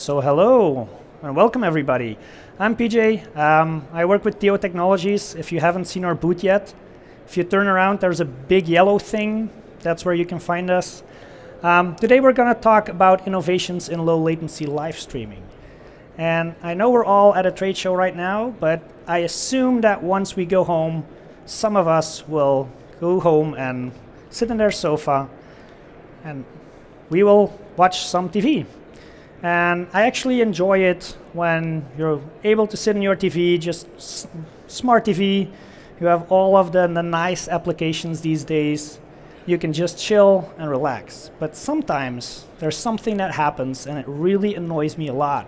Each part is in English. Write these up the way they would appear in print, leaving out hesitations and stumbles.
So hello and welcome everybody. I'm PJ. I work with TO Technologies. If you haven't seen our booth yet, if you turn around, there's a big yellow thing. That's where you can find us. Today we're going to talk about innovations in low latency live streaming. And I know we're all at a trade show right now, but I assume that once we go home, some of us will go home and sit in their sofa and we will watch some TV. And I actually enjoy it when you're able to sit in your TV, just smart TV. You have all of the nice applications these days. You can just chill and relax. But sometimes there's something that happens and it really annoys me a lot.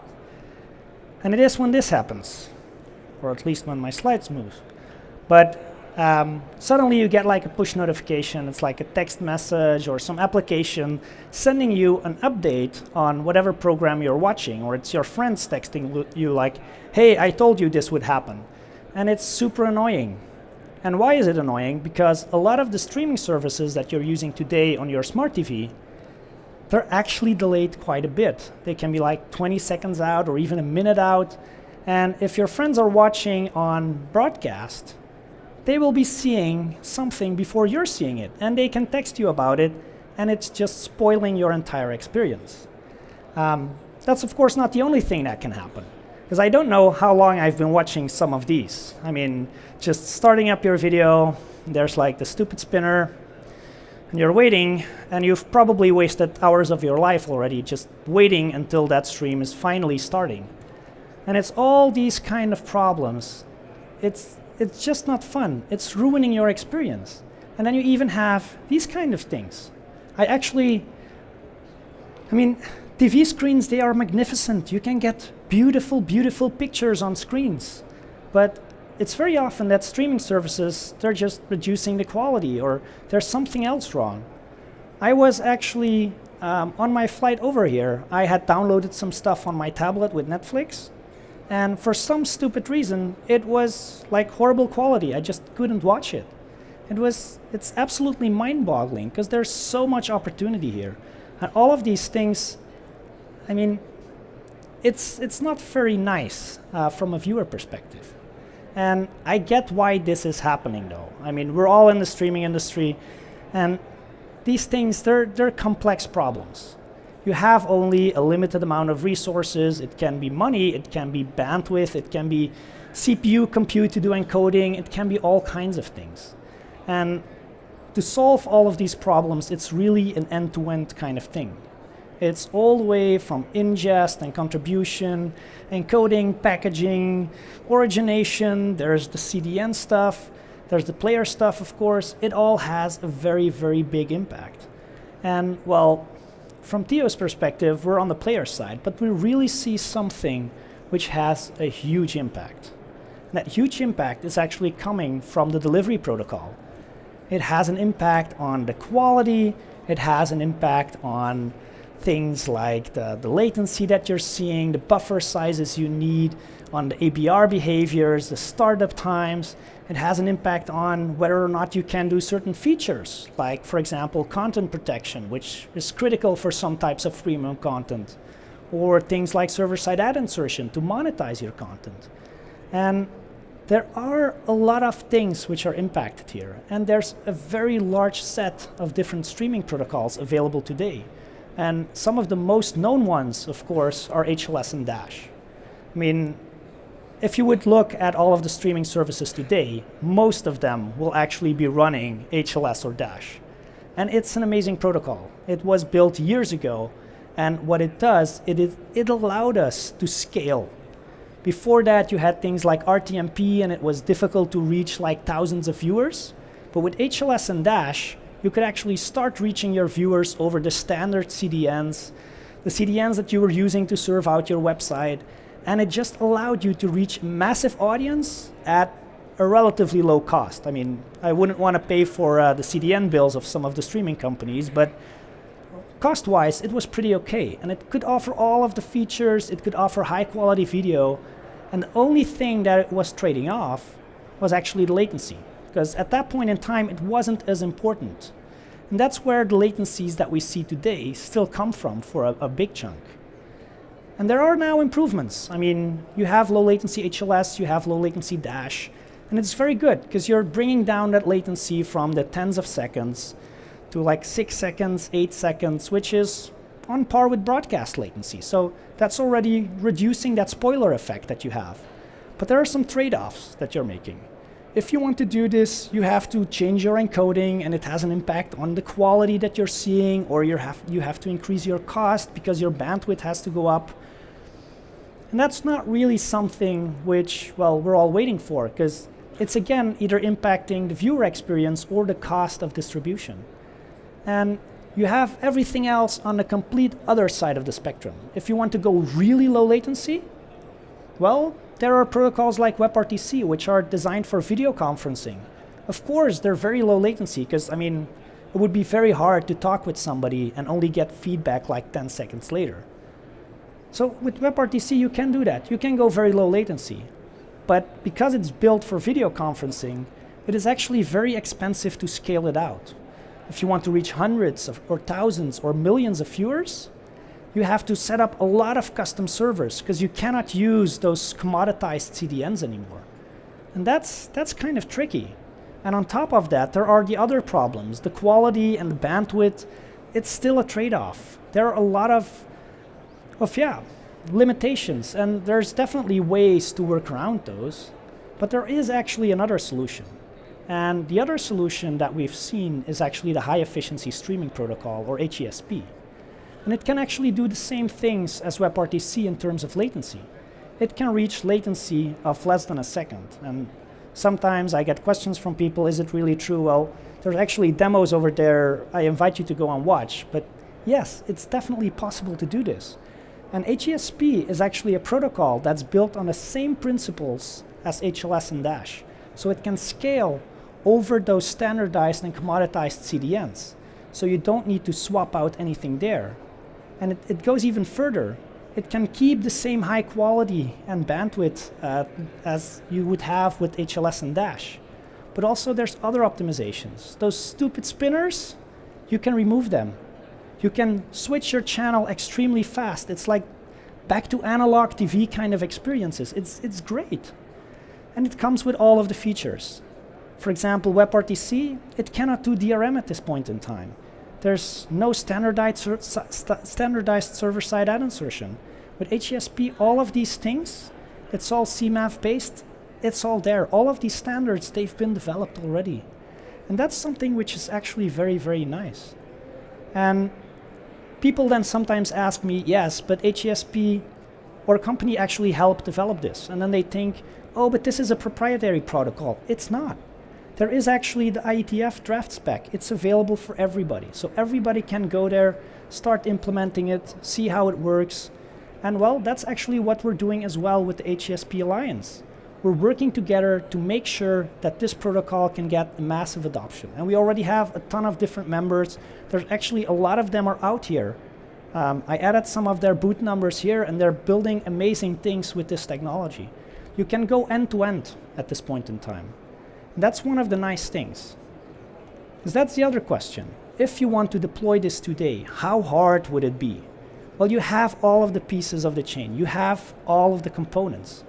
And it is when this happens, or at least when my slides move. But suddenly you get like a push notification. It's like a text message or some application sending you an update on whatever program you're watching, or it's your friends texting you like, hey, I told you this would happen. And it's super annoying. And why is it annoying? Because a lot of the streaming services that you're using today on your smart TV, they're actually delayed quite a bit. They can be like 20 seconds out or even a minute out. And if your friends are watching on broadcast, they will be seeing something before you're seeing it, and they can text you about it, and it's just spoiling your entire experience. That's of course not the only thing that can happen, because I don't know how long I've been watching some of these. I mean, just starting up your video, there's like the stupid spinner, and you're waiting, and you've probably wasted hours of your life already just waiting until that stream is finally starting. And it's all these kind of problems. It's just not fun. It's ruining your experience. And then you even have these kind of things. I mean, TV screens, they are magnificent. You can get beautiful, beautiful pictures on screens. But it's very often that streaming services, they're just reducing the quality, or there's something else wrong. I was actually, on my flight over here, I had downloaded some stuff on my tablet with Netflix. And for some stupid reason, it was like horrible quality. I just couldn't watch it. It's absolutely mind-boggling because there's so much opportunity here. And all of these things, I mean, it's not very nice from a viewer perspective. And I get why this is happening though. I mean, we're all in the streaming industry, and these things, they're complex problems. You have only a limited amount of resources. It can be money, it can be bandwidth, it can be CPU compute to do encoding, it can be all kinds of things. And to solve all of these problems, it's really an end-to-end kind of thing. It's all the way from ingest and contribution, encoding, packaging, origination, there's the CDN stuff, there's the player stuff, of course. It all has a very, very big impact. And well, from TO's perspective, we're on the player side, but we really see something which has a huge impact. And that huge impact is actually coming from the delivery protocol. It has an impact on the quality, it has an impact on things like the latency that you're seeing, the buffer sizes you need, on the ABR behaviors, the startup times. It has an impact on whether or not you can do certain features, like, for example, content protection, which is critical for some types of premium content, or things like server-side ad insertion to monetize your content. And there are a lot of things which are impacted here, and there's a very large set of different streaming protocols available today. And some of the most known ones, of course, are HLS and Dash. I mean, if you would look at all of the streaming services today, most of them will actually be running HLS or Dash. And it's an amazing protocol. It was built years ago, and what it does, it allowed us to scale. Before that, you had things like RTMP, and it was difficult to reach like thousands of viewers. But with HLS and Dash, you could actually start reaching your viewers over the standard CDNs, the CDNs that you were using to serve out your website, and it just allowed you to reach a massive audience at a relatively low cost. I mean, I wouldn't want to pay for the CDN bills of some of the streaming companies, but cost-wise, it was pretty okay. And it could offer all of the features, it could offer high-quality video, and the only thing that it was trading off was actually the latency, because at that point in time, it wasn't as important. And that's where the latencies that we see today still come from for a big chunk. And there are now improvements. I mean, you have low latency HLS, you have low latency Dash, and it's very good because you're bringing down that latency from the tens of seconds to like 6 seconds, 8 seconds, which is on par with broadcast latency. So that's already reducing that spoiler effect that you have. But there are some trade-offs that you're making. If you want to do this, you have to change your encoding, and it has an impact on the quality that you're seeing, or you have to increase your cost because your bandwidth has to go up. And that's not really something which, well, we're all waiting for, because it's again either impacting the viewer experience or the cost of distribution. And you have everything else on the complete other side of the spectrum. If you want to go really low latency, well, there are protocols like WebRTC, which are designed for video conferencing. Of course, they're very low latency, because, I mean, it would be very hard to talk with somebody and only get feedback like 10 seconds later. So with WebRTC, you can do that. You can go very low latency. But because it's built for video conferencing, it is actually very expensive to scale it out. If you want to reach hundreds or thousands or millions of viewers, you have to set up a lot of custom servers because you cannot use those commoditized CDNs anymore. And that's kind of tricky. And on top of that, there are the other problems. The quality and the bandwidth, it's still a trade-off. There are a lot of limitations, and there's definitely ways to work around those. But there is actually another solution. And the other solution that we've seen is actually the high efficiency streaming protocol, or HESP. And it can actually do the same things as WebRTC in terms of latency. It can reach latency of less than a second. And sometimes I get questions from people, is it really true? Well, there's actually demos over there. I invite you to go and watch. But yes, it's definitely possible to do this. And HESP is actually a protocol that's built on the same principles as HLS and Dash. So it can scale over those standardized and commoditized CDNs. So you don't need to swap out anything there. And it goes even further. It can keep the same high quality and bandwidth as you would have with HLS and Dash. But also there's other optimizations. Those stupid spinners, you can remove them. You can switch your channel extremely fast. It's like back to analog TV kind of experiences. It's great. And it comes with all of the features. For example, WebRTC, it cannot do DRM at this point in time. There's no standardized server-side ad insertion. With HESP, all of these things, it's all CMIP based, it's all there. All of these standards, they've been developed already. And that's something which is actually very, very nice. And people then sometimes ask me, yes, but HESP or a company actually helped develop this. And then they think, oh, but this is a proprietary protocol. It's not. There is actually the IETF draft spec. It's available for everybody. So everybody can go there, start implementing it, see how it works. And well, that's actually what we're doing as well with the HLS Alliance. We're working together to make sure that this protocol can get massive adoption. And we already have a ton of different members. There's actually a lot of them are out here. I added some of their boot numbers here, and they're building amazing things with this technology. You can go end-to-end at this point in time. And that's one of the nice things. Because that's the other question. If you want to deploy this today, how hard would it be? Well, you have all of the pieces of the chain. You have all of the components.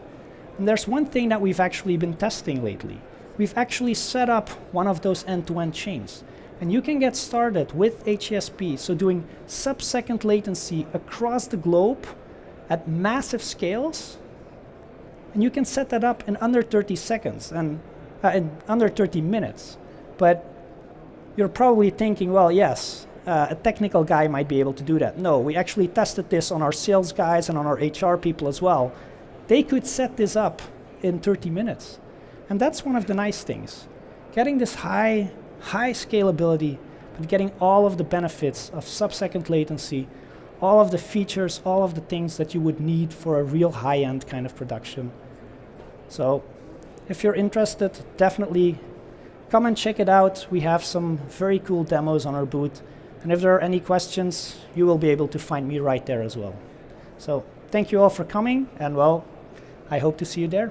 And there's one thing that we've actually been testing lately. We've actually set up one of those end-to-end chains. And you can get started with HESP, so doing sub-second latency across the globe at massive scales. And you can set that up in under 30 seconds and in under 30 minutes. But you're probably thinking, well, yes, a technical guy might be able to do that. No, we actually tested this on our sales guys and on our HR people as well. They could set this up in 30 minutes. And that's one of the nice things. Getting this high scalability, but getting all of the benefits of sub-second latency, all of the features, all of the things that you would need for a real high-end kind of production. So if you're interested, definitely come and check it out. We have some very cool demos on our booth. And if there are any questions, you will be able to find me right there as well. So thank you all for coming, and well, I hope to see you there.